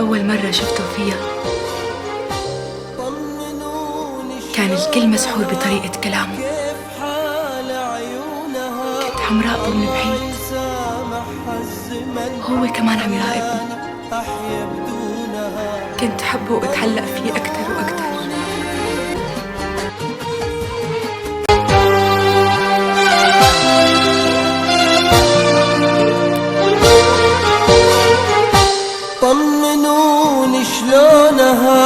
أول مرة شفته فيها كان الكل مسحور بطريقة كلامه. كنت عم راقبه من بعيد، هو كمان عم يراقبني. كنت حبه واتعلق فيه أكتر وأكتر. طمنوني شلونها،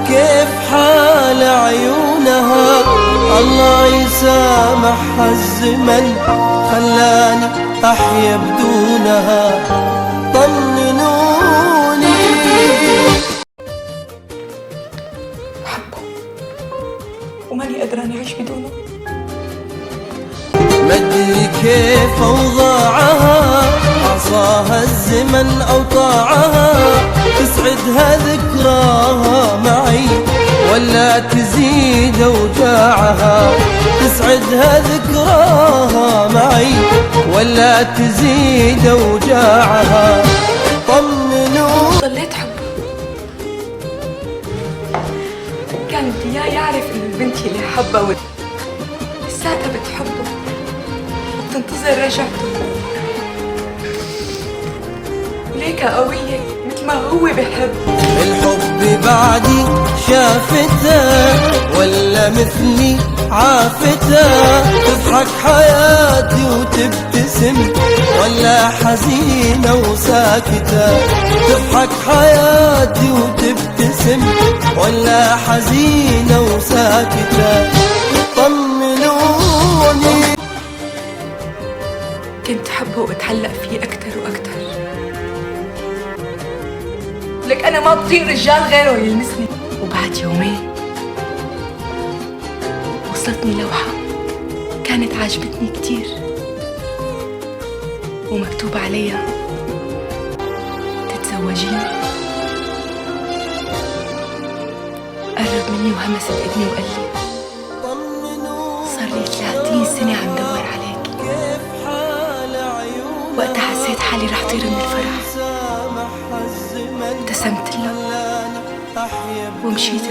كيف حال عيونها، الله يسامحها الزمن خلاني أحيا بدونها. طمنوني. بحبه وماني قدراني أعيش بدونه. مدري كيف أوضاعها، عصاها الزمن أو طاعها، تسعدها ذكراها معي ولا تزيد أوجاعها. تسعدها ذكراها معي ولا تزيد أوجاعها. طمنوا. ضليت حبه، كان بدي إياه يعرف إنه البنت اللي حبها لساتها بتحبه وبتنتظر رجعته. ليك قوية مثل ما هو بحب. الحب بعدي شافته ولا مثلي عافته، تضحك حياتي وتبتسم ولا حزينة وساكتة. تضحك حياتي وتبتسم ولا حزينة وساكتة. طمنوني. كنت حبه واتعلق فيه أكتر وأكتر. لك أنا ما بطيق رجال غيره يلمسني. وبعد يومين وصلتني لوحة كانت عاجبتني كتير ومكتوب عليها تتزوجيني. قرب مني وهمس بإذني وقال لي صار لي 30 سنة عم دور عليكي. وقتها حسيت حالي رح طير من الفرح. ابتسمت له ومشيت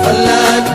خلاني